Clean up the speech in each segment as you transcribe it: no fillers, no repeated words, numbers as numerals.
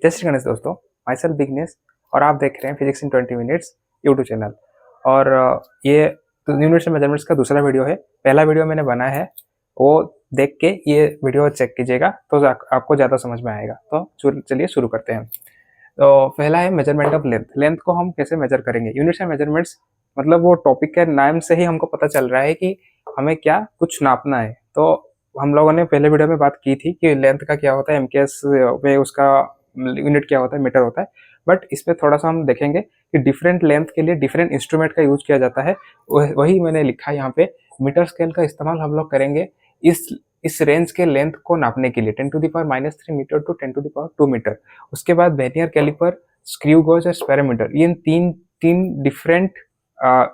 जय श्री गणेश दोस्तों, my self Vighnesh और आप देख रहे हैं physics in 20 minutes YouTube channel. और ये यूनिट्स एंड मेजरमेंट्स का दूसरा वीडियो है। पहला वीडियो मैंने बनाया है, वो देख के ये वीडियो चेक कीजिएगा तो आपको ज़्यादा समझ में आएगा। तो चलिए शुरू करते हैं। तो पहला है मेजरमेंट ऑफ लेंथ। लेंथ को हम कैसे मेजर करेंगे? यूनिट्स एंड मेजरमेंट्स मतलब वो टॉपिक के नाम से ही हमको पता चल रहा है कि हमें क्या कुछ नापना है। तो हम लोगों ने पहले वीडियो में बात की थी कि लेंथ का क्या होता है, एमकेएस में उसका यूनिट क्या होता है, मीटर होता है। बट इस पर थोड़ा सा हम देखेंगे कि डिफरेंट लेंथ के लिए डिफरेंट इंस्ट्रूमेंट का यूज किया जाता है। वही मैंने लिखा है यहाँ पे। मीटर स्केल का इस्तेमाल हम लोग करेंगे इस रेंज के लेंथ को नापने के लिए 10⁻³ मीटर टू 10⁻² मीटर। उसके बाद वर्नियर कैलिपर, स्क्रू गेज और स्पेरोमीटर, ये तीन डिफरेंट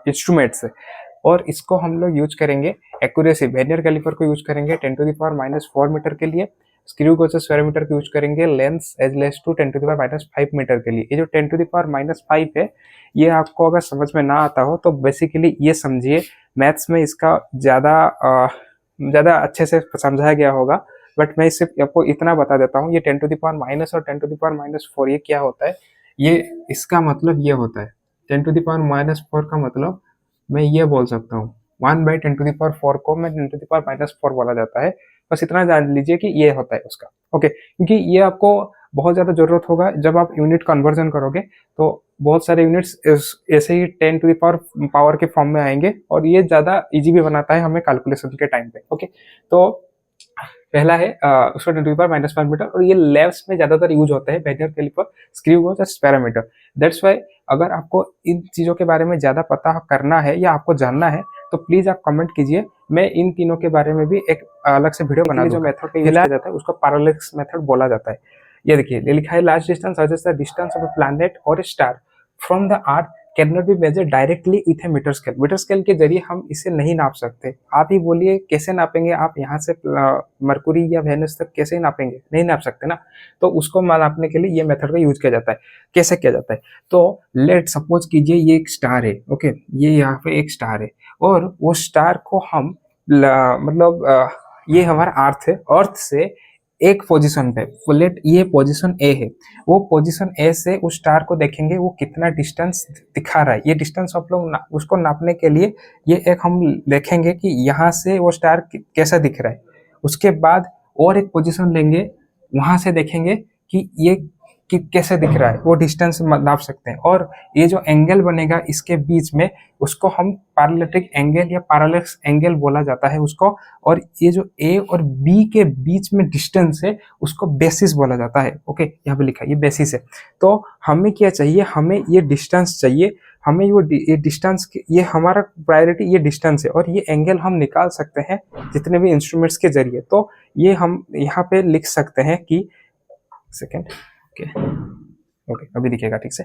इंस्ट्रूमेंट्स है। और इसको हम लोग यूज करेंगे एक्यूरेसी। वर्नियर कैलिपर को यूज करेंगे 10⁻⁴ मीटर के लिए। स्क्रू गेज और स्पेरोमीटर को यूज करेंगे length as less to 10⁻⁵ metre के लिए। ये जो 10⁻⁵ है, ये आपको अगर समझ में ना आता हो तो बेसिकली ये समझिए मैथ्स में इसका ज़्यादा अच्छे से समझाया गया होगा। बट मैं सिर्फ आपको इतना बता देता हूँ, ये 10⁻⁻ और 10⁻⁴ ये क्या होता है। ये इसका मतलब ये होता है 10⁻⁴ का मतलब मैं ये बोल सकता हूँ 1/10⁴ को मैं 10⁻⁴ बोला जाता है। बस इतना जान लीजिए कि ये होता है उसका। ओके, क्योंकि ये आपको बहुत ज़्यादा ज़रूरत होगा जब आप यूनिट कन्वर्जन करोगे। तो बहुत सारे यूनिट्स ऐसे ही 10⁻⁴ के फॉर्म में आएंगे और ये ज़्यादा इजी भी बनाता है हमें कैलकुलेशन के टाइम पे। ओके, तो पहला है उसका 10⁻⁻⁴ मीटर, और ये लैब्स में ज़्यादातर यूज होता है वर्नियर कैलिपर, स्क्रू गेज और स्पेरोमीटर। दैट्स वाई अगर आपको इन चीज़ों के बारे में ज़्यादा पता करना है या आपको जानना है तो प्लीज़ आप कमेंट कीजिए। मैं इन तीनों के बारे में भी एक अलग से वीडियो बना दूंगा। जो मेथड का यूज किया जाता है उसको पैरेलैक्स मेथड बोला जाता है। ये देखिए, ये लिखा है large distance suggest the distance of a planet और a star from the earth can not be measure directly with a metre scale. Metre scale के जरिए हम इसे नहीं नाप सकते। आप ही बोलिए कैसे नापेंगे? आप यहाँ से मरकुरी या वेनस तक कैसे नापेंगे? नहीं नाप सकते ना। तो उसको नापने के लिए ये मेथड का यूज किया जाता है। कैसे किया जाता है? तो लेट सपोज कीजिए ये एक स्टार है। ओके, ये यहाँ पे एक स्टार है और वो स्टार को हम ये हमारा अर्थ है। अर्थ से एक पोजीशन पे लेट ये पोजीशन ए है, वो पोजीशन ए से उस स्टार को देखेंगे वो कितना डिस्टेंस दिखा रहा है। ये डिस्टेंस आप लोग उसको नापने के लिए ये एक हम देखेंगे कि यहाँ से वो स्टार कैसा दिख रहा है। उसके बाद और एक पोजीशन लेंगे, वहां से देखेंगे कि ये कि कैसे दिख रहा है, वो डिस्टेंस नाप सकते हैं। और ये जो एंगल बनेगा इसके बीच में, उसको हम पैरेलैक्टिक एंगल या पैरेलैक्स एंगल बोला जाता है उसको। और ये जो ए और बी के बीच में डिस्टेंस है उसको बेसिस बोला जाता है। ओके, यहाँ पे लिखा है ये बेसिस है। तो हमें क्या चाहिए? हमें ये डिस्टेंस चाहिए। हमें ये डिस्टेंस, ये हमारा प्रायोरिटी ये डिस्टेंस है। और ये एंगल हम निकाल सकते हैं जितने भी इंस्ट्रूमेंट्स के जरिए। तो ये हम यहाँ पे लिख सकते हैं कि सेकेंड। ओके, अभी दिखेगा ठीक से।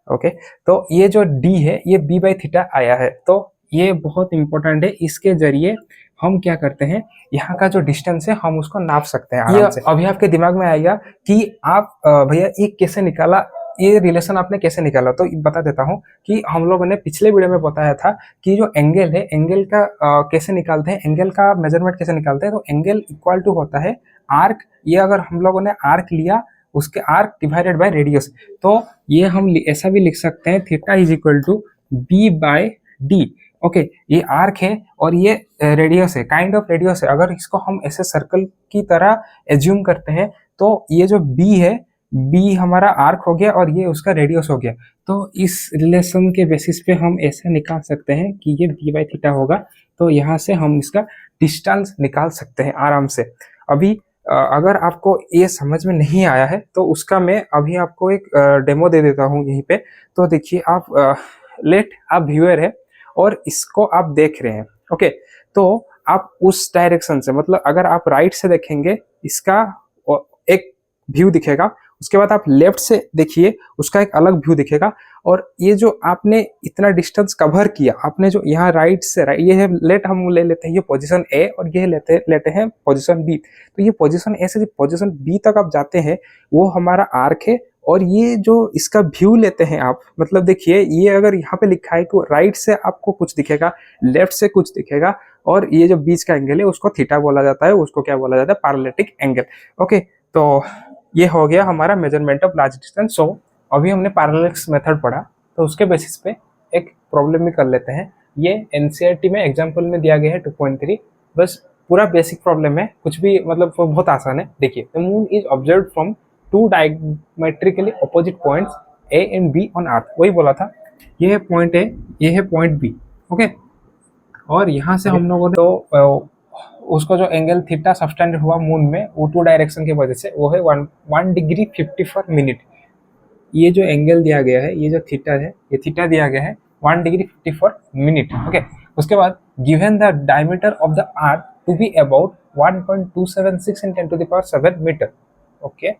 ओके, तो ये जो डी है ये b/θ आया है। तो ये बहुत इंपॉर्टेंट है। इसके जरिए हम क्या करते हैं, यहाँ का जो डिस्टेंस है हम उसको नाप सकते हैं आराम से। अभी आपके दिमाग में आएगा कि आप भैया ये कैसे निकाला, ये रिलेशन आपने कैसे निकाला? तो बता देता हूँ कि हम लोगों ने पिछले वीडियो में बताया था कि जो एंगल है, एंगल का कैसे निकालते हैं, एंगल का मेजरमेंट कैसे निकालते हैं। तो एंगल इक्वल टू होता है आर्क। ये अगर हम लोगों ने आर्क लिया, उसके आर्क डिवाइडेड बाय रेडियस। तो ये हम ऐसा भी लिख सकते हैं theta is equal to b/d। Okay, ये आर्क है और ये रेडियस है, काइंड ऑफ रेडियस है। अगर इसको हम ऐसे सर्कल की तरह एज्यूम करते हैं तो ये जो b है, b हमारा आर्क हो गया और ये उसका रेडियस हो गया। तो इस रिलेशन के बेसिस पे हम ऐसे निकाल सकते हैं कि ये b/θ होगा। तो यहाँ से हम इसका डिस्टेंस निकाल सकते हैं आराम से। अभी अगर आपको ये समझ में नहीं आया है तो उसका मैं अभी आपको एक डेमो दे देता हूँ यहीं पे। तो देखिए, आप आप व्यूअर है और इसको आप देख रहे हैं। ओके, तो आप उस डायरेक्शन से, मतलब अगर आप राइट से देखेंगे इसका एक व्यू दिखेगा, उसके बाद आप लेफ्ट से देखिए उसका एक अलग व्यू दिखेगा। और ये जो आपने इतना डिस्टेंस कवर किया, आपने जो यहाँ राइट से ये है, लेट हम ले लेते हैं ये पोजीशन ए और ये लेते हैं पोजीशन बी। तो ये पोजीशन ए से पोजीशन बी तक आप जाते हैं, वो हमारा आर्क है। और ये जो इसका व्यू लेते हैं आप, मतलब देखिए ये अगर यहाँ पे लिखा है कि राइट से आपको कुछ दिखेगा, लेफ्ट से कुछ दिखेगा, और ये जो बीच का एंगल है उसको थीटा बोला जाता है, उसको क्या बोला जाता है? पैरेलैक्टिक एंगल। ओके, तो ये हो गया हमारा मेजरमेंट ऑफ लार्ज डिस्टेंस। सो अभी हमने पैरेलैक्स मेथड पढ़ा, तो उसके बेसिस पे एक प्रॉब्लम भी कर लेते हैं। ये एनसीईआरटी में एग्जाम्पल में दिया गया है 2.3, बस पूरा बेसिक प्रॉब्लम है, कुछ भी मतलब वो बहुत आसान है। देखिए, the moon is observed from two diametrically opposite points A and B on earth. वही बोला था, ये है पॉइंट ए, ये है पॉइंट बी, ओके। और यहाँ से हम लोगों ने तो उसको जो एंगल थीटा सब्सटेंड हुआ मून में वो 2 डायरेक्शन की वजह से, वो है 1 डिग्री 54 मिनट। ये जो एंगल दिया गया है, ये जो थीटा है, ये थीटा दिया गया है 1 डिग्री 54 मिनट, ओके। उसके बाद given the diameter of the earth to be about 1.276 × 10⁻7 metre, okay.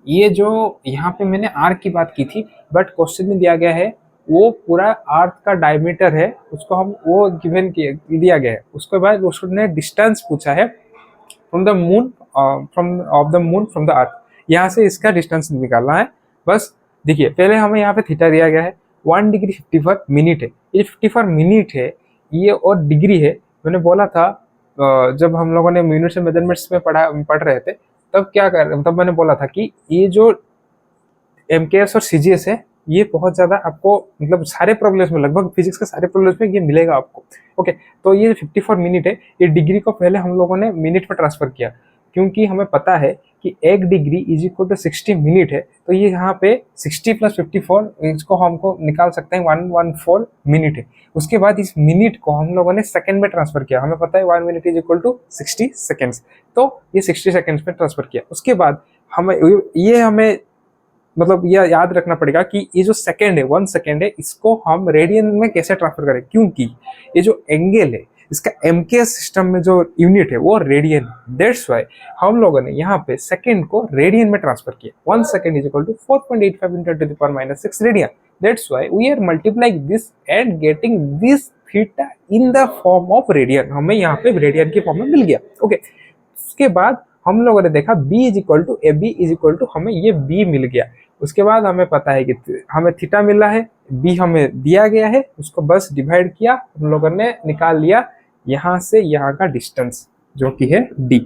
ये जो यहाँ पे मैंने आर की बात की थी, बट क्वेश्चन में दिया गया है वो पूरा अर्थ का डायमीटर है, उसको हम वो गिवन दिया गया है। उसके बाद उसने डिस्टेंस पूछा है from the moon, from the अर्थ। यहाँ से इसका डिस्टेंस निकालना है बस। देखिए, पहले हमें यहाँ पे थीटा दिया गया है 1 डिग्री 54 मिनट है, ये 54 मिनट है, ये और डिग्री है। मैंने बोला था जब हम लोगों ने मिनट से मेजरमेंट्स में पढ़ रहे थे, तब मैंने बोला था कि ये जो एमकेएस और सीजीएस है, ये बहुत ज्यादा आपको मतलब सारे प्रॉब्लम्स में, लगभग फिजिक्स के सारे प्रॉब्लम्स में ये मिलेगा आपको, ओके। तो ये 54 मिनट है, ये डिग्री को पहले हम लोगों ने मिनट में ट्रांसफर किया, क्योंकि हमें पता है कि 1 degree is equal to 60 minute है। तो ये यहाँ पे 60 + 54, इसको हमको निकाल सकते हैं 114 मिनट है। उसके बाद इस मिनट को हम लोगों ने सेकंड में ट्रांसफर किया, हमें पता है 1 minute is equal to 60 seconds, तो ये 60 सेकेंड्स में ट्रांसफर किया। उसके बाद हमें मतलब यह याद रखना पड़ेगा कि ये जो सेकेंड है, 1 सेकेंड है, इसको हम रेडियन में कैसे ट्रांसफर करें, क्योंकि ये जो एंगल है इसका एमकेएस सिस्टम में जो यूनिट है वो रेडियन है। दैट्स व्हाई हम लोगों ने यहाँ पे सेकेंड को रेडियन में ट्रांसफर किया। 1 second is equal to 4.85 × 10⁻6 radian. That's why we are multiplying this and getting this theta in the form of radian. हमें यहाँ पे रेडियन की फॉर्म में मिल गया, ओके। उसके बाद हम लोगों ने देखा b is equal to AB is equal to, हमें ये b मिल गया। उसके बाद हमें पता है कि हमें थीटा मिला है, b हमें दिया गया है, उसको बस डिवाइड किया, हम लोगों ने निकाल लिया यहाँ से यहाँ का डिस्टेंस जो कि है d।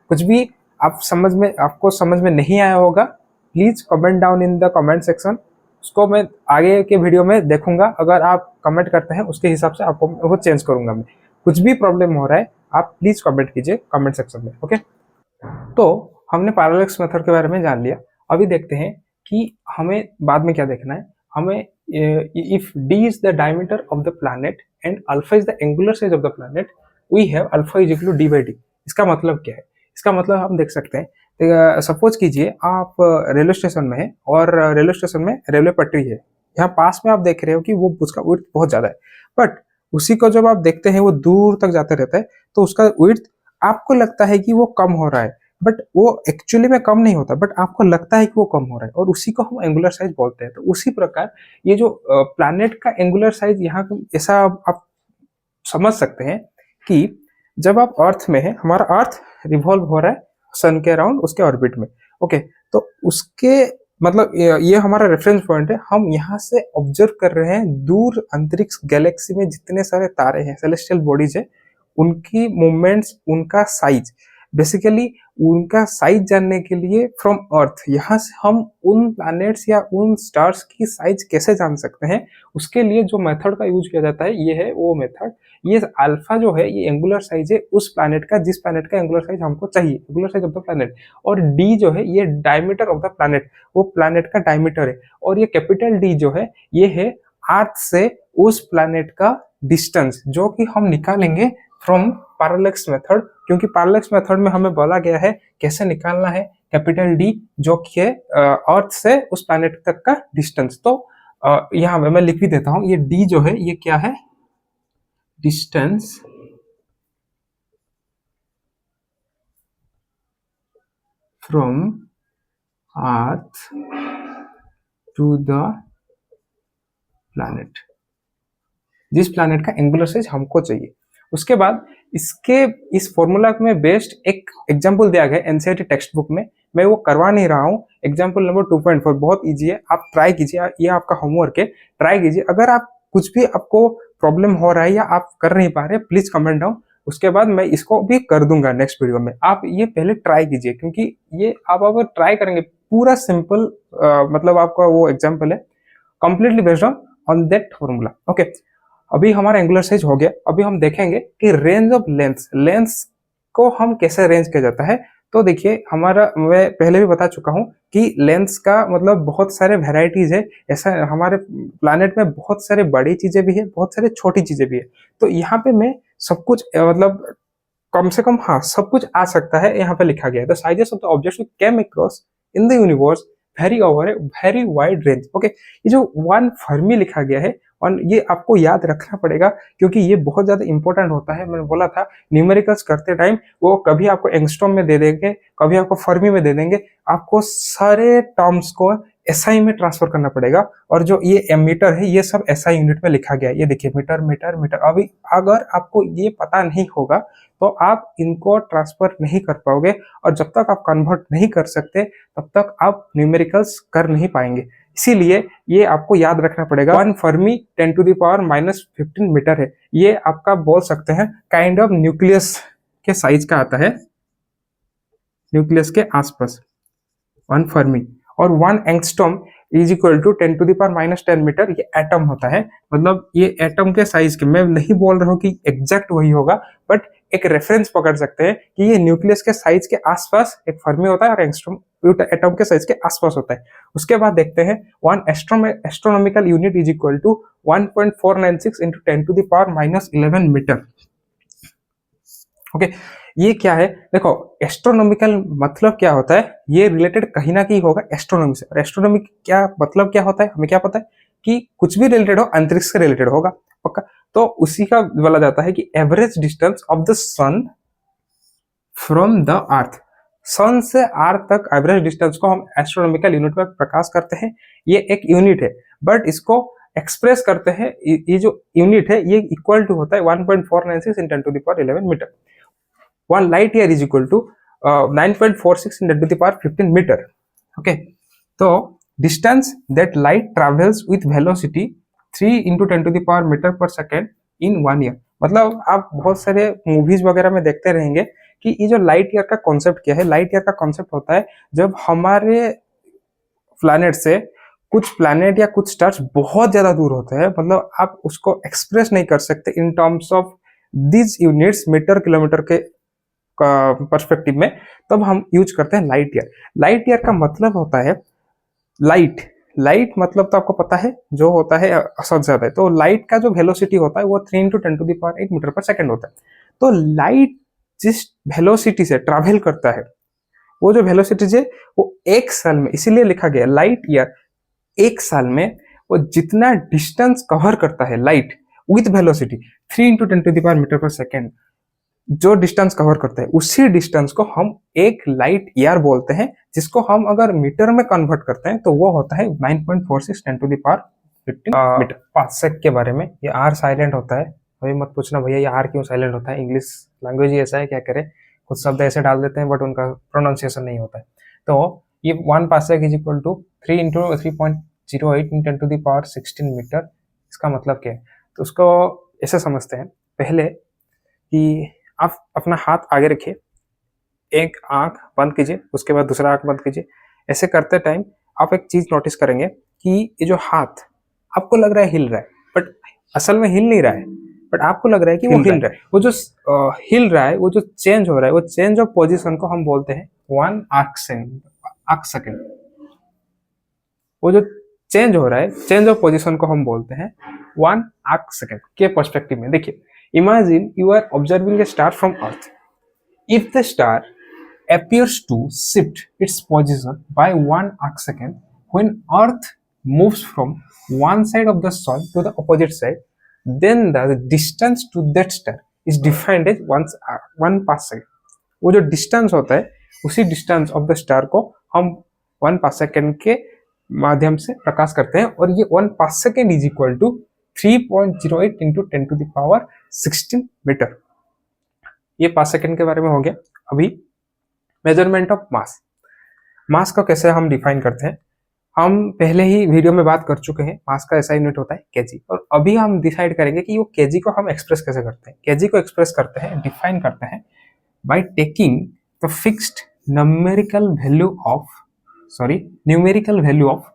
कुछ भी आपको समझ में नहीं आया होगा, please comment down in the comment section, उसको मैं आगे के वीडियो में देखूंगा। अगर आप कमेंट करते हैं उसके हिसाब से आपको वो चेंज करूंगा मैं। कुछ भी प्रॉब्लम हो रहा है आप प्लीज कमेंट कीजिए कमेंट सेक्शन में, ओके। तो हमने पैरेलैक्स मेथड के बारे में जान लिया। अभी देखते हैं कि हमें बाद में क्या देखना है। हमें if d is the diameter of the planet and alpha is the angular size of the planet, we have alpha is equal to d/d। इसका मतलब क्या है? इसका मतलब हम देख सकते हैं, सपोज कीजिए आप रेलवे स्टेशन में है और रेलवे स्टेशन में रेलवे पटरी है, यहाँ पास में आप देख रहे हो कि वो उसका विड्थ बहुत ज्यादा है, बट उसी को जब आप देखते हैं वो दूर तक जाते रहता है, तो उसका विड्थ आपको लगता है कि वो कम हो रहा है, बट वो एक्चुअली में कम नहीं होता, बट आपको लगता है कि वो कम हो रहा है, और उसी को हम एंगुलर साइज बोलते हैं। तो उसी प्रकार ये जो प्लैनेट का एंगुलर साइज यहाँ ऐसा आप समझ सकते हैं कि जब आप अर्थ में है, हमारा अर्थ रिवॉल्व हो रहा है सन के अराउंड उसके ऑर्बिट में, ओके। तो उसके मतलब ये हमारा रेफरेंस पॉइंट है। हम यहाँ से ऑब्जर्व कर रहे हैं दूर अंतरिक्ष गैलेक्सी में जितने सारे तारे हैं, सेलेस्टियल बॉडीज है, उनकी मूवमेंट्स, उनका साइज, बेसिकली उनका साइज जानने के लिए फ्रॉम अर्थ, यहाँ से हम उन प्लैनेट्स या उन स्टार्स की साइज कैसे जान सकते हैं, उसके लिए जो मेथड का यूज किया जाता है ये है वो मेथड। ये अल्फा जो है ये एंगुलर साइज है उस प्लैनेट का जिस प्लैनेट का एंगुलर साइज हमको चाहिए, angular size of the planet. और डी जो है ये डायमीटर ऑफ द प्लैनेट, वो प्लैनेट का डायमीटर है। और ये कैपिटल डी जो है ये है अर्थ से उस प्लैनेट का डिस्टेंस, जो कि हम निकालेंगे फ्रॉम पैरेलैक्स मेथड, क्योंकि पैरेलैक्स मेथड में हमें बोला गया है कैसे निकालना है कैपिटल डी, जो कि है अर्थ से उस प्लैनेट तक का डिस्टेंस। तो यहाँ मैं लिख भी देता हूँ, ये डी जो है ये क्या है, distance from earth to the planet, जिस प्लैनेट का एंगुलर साइज हमको चाहिए। उसके बाद इस फॉर्मूला में बेस्ड एक एग्जांपल दिया गया एनसीईआरटी टेक्स्ट बुक में, मैं वो करवा नहीं रहा हूँ। एग्जांपल नंबर 2.4 बहुत इजी है, आप ट्राई कीजिए, ये आपका होमवर्क है, ट्राई कीजिए। अगर आप कुछ भी आपको प्रॉब्लम हो रहा है या आप कर नहीं पा रहे, प्लीज कमेंट डाउन, उसके बाद मैं इसको भी कर दूंगा नेक्स्ट वीडियो में। आप ये पहले ट्राई कीजिए, क्योंकि ये आप अगर ट्राई करेंगे पूरा सिंपल, मतलब आपका वो एग्जाम्पल है completely based on that formula. Okay, अभी हमारा एंगुलर साइज हो गया। अभी हम देखेंगे कि रेंज ऑफ लेंस को हम कैसे रेंज किया जाता है। तो देखिए, हमारा, मैं पहले भी बता चुका हूं कि लेंस का मतलब बहुत सारे वेराइटीज है। ऐसा हमारे प्लानेट में बहुत सारे बड़ी चीजें भी है, बहुत सारे छोटी चीजें भी है। तो यहाँ पे मैं सब कुछ मतलब कम से कम, हाँ, सब कुछ आ सकता है यहाँ पे लिखा गया है। The sizes of the objects we came across in the universe very over a very wide range. Okay, ये जो वन फर्मी लिखा गया है, और ये आपको याद रखना पड़ेगा, क्योंकि ये बहुत ज्यादा इंपॉर्टेंट होता है। मैंने बोला था न्यूमेरिकल्स करते टाइम वो कभी आपको एंगस्ट्रॉम में दे देंगे, कभी आपको फर्मी में दे देंगे। आपको सारे टर्म्स को एसआई में ट्रांसफर करना पड़ेगा, और जो ये मीटर है ये सब एसआई यूनिट में लिखा गया है। ये देखिए, मीटर मीटर मीटर। अभी अगर आपको ये पता नहीं होगा तो आप इनको ट्रांसफर नहीं कर पाओगे, और जब तक आप कन्वर्ट नहीं कर सकते तब तक आप न्यूमेरिकल्स कर नहीं पाएंगे। इसीलिए ये आपको याद रखना पड़ेगा। वन फर्मी 10⁻⁻15 मीटर है। ये आपका बोल सकते हैं काइंड ऑफ न्यूक्लियस के साइज का आता है, न्यूक्लियस के आसपास वन फर्मी। और one angstrom is equal to 10⁻10 metre, ये एटम होता है। मतलब ये एटम के साइज के, मैं नहीं बोल रहा हूँ कि एग्जैक्ट वही होगा, बट एक रेफरेंस पकड़ सकते हैं कि ये न्यूक्लियस के साइज के आसपास एक फर्मी होता है, और एंगस्ट्रॉम एटम के साइज के आसपास होता है। उसके बाद देखते हैं one astronomical unit is equal to 1.496 into 10⁻11 metre. Okay, ये क्या है? देखो, एस्ट्रोनॉमिकल मतलब क्या होता है, ये रिलेटेड कहीं ना कहीं होगा एस्ट्रोनॉमी से। और एस्ट्रोनॉमी क्या मतलब क्या होता है, हमें क्या पता है कि कुछ भी रिलेटेड हो अंतरिक्ष से रिलेटेड होगा, पक्का। तो उसी का बोला जाता है कि average distance of the sun from the earth. Sun से अर्थ तक एवरेज डिस्टेंस को हम एस्ट्रोनॉमिकल यूनिट में प्रकाश करते हैं। ये एक यूनिट है, बट इसको एक्सप्रेस करते हैं, ये जो यूनिट है ये इक्वल टू होता है 1.496 इन 10⁻11 metre. 1 light year is equal to 9.46 in 10⁻15 meter. Okay, so distance that light travels with velocity 3 into 10⁻meter per second in 1 year। मतलब आप बहुत सारे मूवीज वगैरह में देखते रहेंगे कि ये जो लाइट ईयर का कॉन्सेप्ट क्या है। लाइट ईयर का कॉन्सेप्ट होता है जब हमारे प्लैनेट से कुछ प्लैनेट या कुछ स्टार्स बहुत ज्यादा दूर होते हैं, मतलब आप उसको एक्सप्रेस नहीं कर सकते in terms of this units, metre kilometre के पर्सपेक्टिव में, तब हम यूज करते हैं लाइट ईयर। लाइट ईयर का मतलब होता है लाइट मतलब तो आपको पता है जो होता है सबसे ज्यादा है। तो लाइट का जो वेलोसिटी होता है वो 3 into 10⁸ मीटर पर सेकेंड होता है। तो लाइट जिस वेलोसिटी से ट्रैवल करता है, वो जो वेलोसिटी है वो एक साल में, इसीलिए लिखा गया लाइट ईयर, एक साल में वो जितना डिस्टेंस कवर करता है light with velocity 3 into 10⁻ metre पर सेकेंड, जो डिस्टेंस कवर करता है उसी डिस्टेंस को हम एक लाइट ईयर बोलते हैं, जिसको हम अगर मीटर में कन्वर्ट करते हैं तो वो होता है 9.46 10⁻15 मीटर। पार्सेक के बारे में, ये आर साइलेंट होता है। अभी मत पूछना भैया ये आर क्यों साइलेंट होता है, इंग्लिश लैंग्वेज ही ऐसा है, क्या करे, कुछ शब्द ऐसे डाल देते हैं बट उनका प्रोनाउंसिएशन नहीं होता है। तो ये 1 parsec is equal to 3 into 3.08 in 10⁻16 metre. इसका मतलब क्या है, तो उसको ऐसे समझते हैं पहले कि आप अपना हाथ आगे रखिए, एक आंख बंद कीजिए, उसके बाद दूसरा आंख बंद कीजिए। ऐसे करते टाइम आप एक चीज नोटिस करेंगे कि ये जो हाथ आपको लग रहा है हिल रहा है, बट असल में हिल नहीं रहा है, बट आपको लग रहा है कि वो हिल रहा है। वो जो हिल रहा है, वो जो चेंज हो रहा है, वो चेंज ऑफ पोजिशन को हम बोलते हैं 1 आर्क सेकेंड। वो जो चेंज हो रहा है, चेंज ऑफ पोजिशन को हम बोलते हैं 1 आर्क सेकेंड के पर्सपेक्टिव में। देखिए, imagine you are observing a star from Earth. If the star appears to shift its position by 1 arc second when Earth moves from one side of the Sun to the opposite side, then the distance to that star is defined as 1 parsec. वो जो distance होता है, उसी distance of the star को हम 1 parsec के माध्यम से प्रकाश करते हैं, और ये 1 parsec is equal to 3.08 into 10⁻16 metre. ये पास सेकेंड के बारे में हो गया। अभी मेजरमेंट ऑफ मास, मास को कैसे हम डिफाइन करते हैं। हम पहले ही वीडियो में बात कर चुके हैं, मास का ऐसा यूनिट होता है केजी। और अभी हम डिसाइड करेंगे कि वो केजी को हम एक्सप्रेस कैसे करते हैं। केजी को एक्सप्रेस करते हैं, डिफाइन करते हैं by taking the fixed numerical value of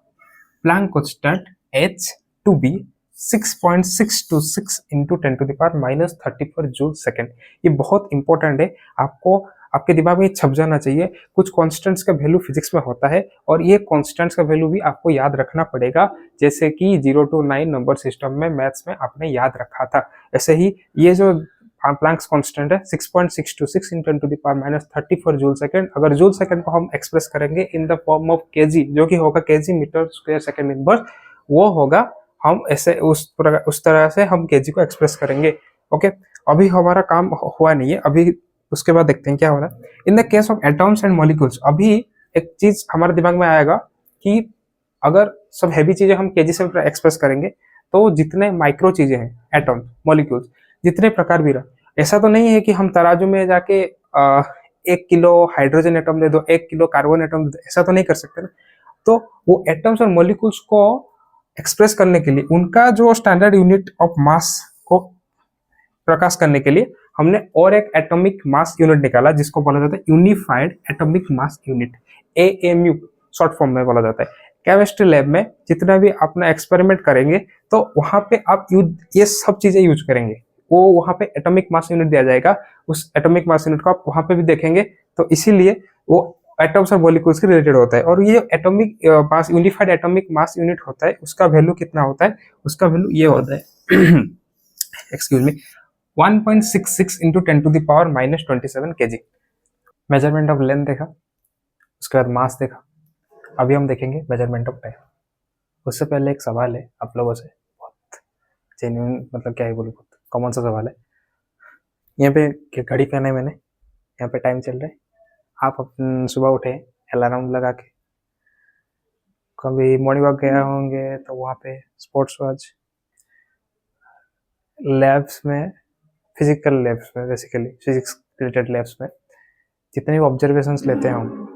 Planck constant h to be 6.626 into 10 to the power minus 34 joule second. ये बहुत इंपॉर्टेंट है, आपको आपके दिमाग में छप जाना चाहिए। कुछ कॉन्स्टेंट्स का वैल्यू फिजिक्स में होता है और ये कॉन्स्टेंट्स का वैल्यू भी आपको याद रखना पड़ेगा, जैसे कि 0 to 9 नंबर सिस्टम में मैथ्स में आपने याद रखा था। ऐसे ही ये जो प्लैंक्स कांस्टेंट है 6.626 in 10 to the power minus 34 joule second. अगर जूल सेकेंड को हम एक्सप्रेस करेंगे in the form of kg, जो कि होगा kg metre square second inverse, वो होगा हम ऐसे उस तरह से हम केजी को एक्सप्रेस करेंगे। ओके, अभी हमारा काम हुआ नहीं है, अभी उसके बाद देखते हैं क्या हो रहा है। In the case of atoms and molecules, अभी एक चीज हमारे दिमाग में आएगा कि अगर सब हैवी चीजें हम केजी से एक्सप्रेस करेंगे तो जितने माइक्रो चीजें हैं, एटम, मॉलिक्यूल्स, जितने प्रकार भी रहा, ऐसा तो नहीं है कि हम तराजू में जाके 1 किलो हाइड्रोजन एटम दे दो, 1 किलो कार्बन एटम दे दो, ऐसा तो नहीं कर सकते ना। तो वो एटम्स और मॉलिक्यूल्स को एक्सप्रेस करने के लिए उनका जो स्टैंडर्ड यूनिट ऑफ मास को प्रकाश करने के लिए हमने और एक एटॉमिक मास यूनिट निकाला, जिसको बोला जाता है unified atomic mass unit, AMU short form में बोला जाता है। केमिस्ट्री लैब में जितना भी अपना एक्सपेरिमेंट करेंगे तो वहां पे आप ये सब चीजें यूज करेंगे, वो वहां पे एटॉमिक मास यूनिट दिया जाएगा, उस एटॉमिक मास यूनिट को आप वहां पे भी देखेंगे। तो इसीलिए वो एटम्स और मॉलिक्यूल्स के रिलेटेड होता है। और ये atomic mass, unified atomic mass unit होता है, उसका वैल्यू कितना होता है, उसका वैल्यू ये होता है एक्सक्यूज मी 1.66 इंटू 10 टू द पावर माइनस 27 kg। मेजरमेंट ऑफ लेंथ देखा, उसके बाद मास देखा, अभी हम देखेंगे मेजरमेंट ऑफ टाइम। उससे पहले एक सवाल है आप लोगों से, बहुत जेन्युइन, मतलब क्या ही बोलूं, बहुत कॉमन सा सवाल है। यहाँ पे घड़ी पहना है मैंने, यहाँ पे टाइम चल रहा है, आप सुबह उठे अलार्म लगा के, कभी मॉर्निंग वॉक गया होंगे तो वहाँ पे स्पोर्ट्स वॉच, लैब्स में, फिजिकल लैब्स में, बेसिकली फिजिक्स रिलेटेड लैब्स में जितने भी ऑब्जर्वेशंस लेते हैं हम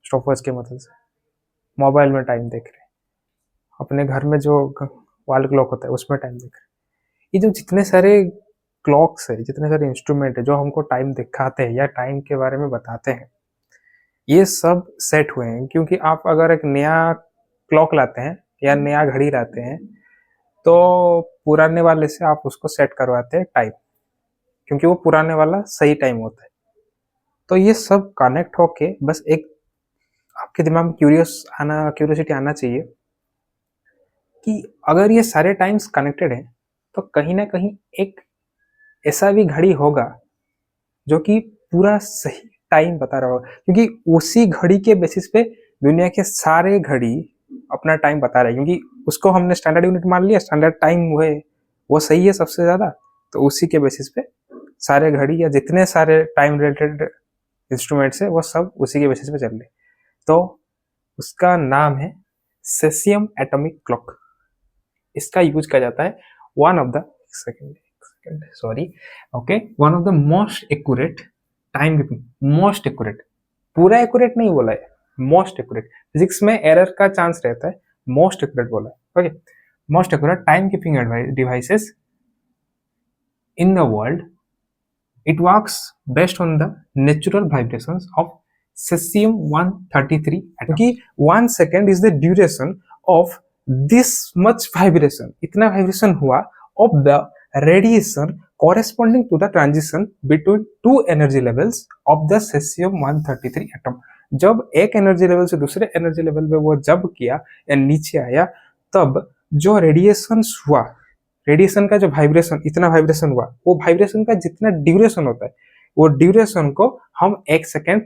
स्टॉप वॉच के मदद से, मोबाइल में टाइम देख रहे हैं, अपने घर में जो वॉल क्लॉक होता है उसमें टाइम देख रहे हैं, ये जो जितने सारे क्लॉक्स है, जितने सारे इंस्ट्रूमेंट है जो हमको टाइम दिखाते हैं या टाइम के बारे में बताते हैं, ये सब सेट हुए हैं। क्योंकि आप अगर एक नया क्लॉक लाते हैं या नया घड़ी लाते हैं तो पुराने वाले से आप उसको सेट करवाते हैं टाइम, क्योंकि वो पुराने वाला सही टाइम होता है। तो ये सब कनेक्ट होके बस एक आपके दिमाग में क्यूरियोसिटी आना चाहिए कि अगर ये सारे टाइम्स कनेक्टेड हैं तो कहीं ना कहीं एक ऐसा भी घड़ी होगा जो कि पूरा सही टाइम बता रहा होगा, क्योंकि उसी घड़ी के बेसिस पे दुनिया के सारे घड़ी अपना टाइम बता रहे हैं, क्योंकि उसको हमने स्टैंडर्ड यूनिट मान लिया, स्टैंडर्ड टाइम वो सही है सबसे ज्यादा, तो उसी के बेसिस पे सारे घड़ी या जितने सारे टाइम रिलेटेड इंस्ट्रूमेंट्स है वो सब उसी के बेसिस पे चल रहे। तो उसका नाम है सेसियम एटॉमिक क्लॉक। इसका यूज किया जाता है one of the most accurate time keeping, most accurate, पूरा एक्यूरेट नहीं बोला है, मोस्ट एक्यूरेट, फिजिक्स में एरर का चांस रहता है, मोस्ट एक्यूरेट बोला है। Okay, most accurate time keeping devices in the world. It works based on the natural vibrations of cesium-133 atom. क्योंकि 1 second is the duration of this much vibration, इतना vibration हुआ of the radiation corresponding to the transition between two energy levels of the cesium-133 atom. जब एक energy level से दूसरे energy level पे वो जब किया या नीचे आया, तब जो रेडिएशन हुआ, रेडिएशन का जो वाइब्रेशन, इतना वाइब्रेशन हुआ, वो वाइब्रेशन का जितना ड्यूरेशन होता है, वो ड्यूरेशन को हम 1 सेकेंड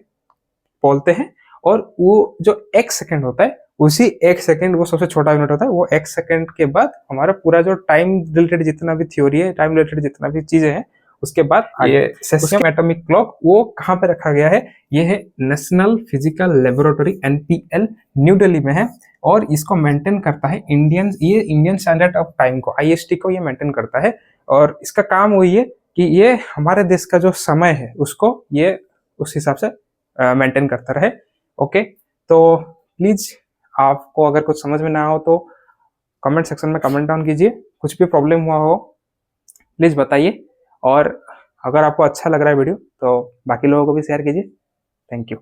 बोलते हैं। और वो जो 1 सेकेंड होता है, उसी 1 सेकेंड, वो सबसे छोटा यूनिट होता है, वो 1 सेकेंड के बाद हमारा पूरा जो टाइम रिलेटेड जितना भी थ्योरी है, टाइम रिलेटेड जितना भी चीजें हैं, उसके बाद ये सेसियम एटॉमिक क्लॉक वो कहाँ पे रखा गया है, ये है national physical laboratory NPL new Delhi में है। और इसको मेंटेन करता है ये इंडियन स्टैंडर्ड ऑफ टाइम को, IST को ये मेंटेन करता है। और इसका काम वही है कि ये हमारे देश का जो समय है उसको ये उस हिसाब से मेंटेन करता रहे। ओके, तो प्लीज आपको अगर कुछ समझ में ना हो तो कमेंट सेक्शन में कमेंट डाउन कीजिए, कुछ भी प्रॉब्लम हुआ हो प्लीज़ बताइए, और अगर आपको अच्छा लग रहा है वीडियो तो बाकी लोगों को भी शेयर कीजिए। Thank you.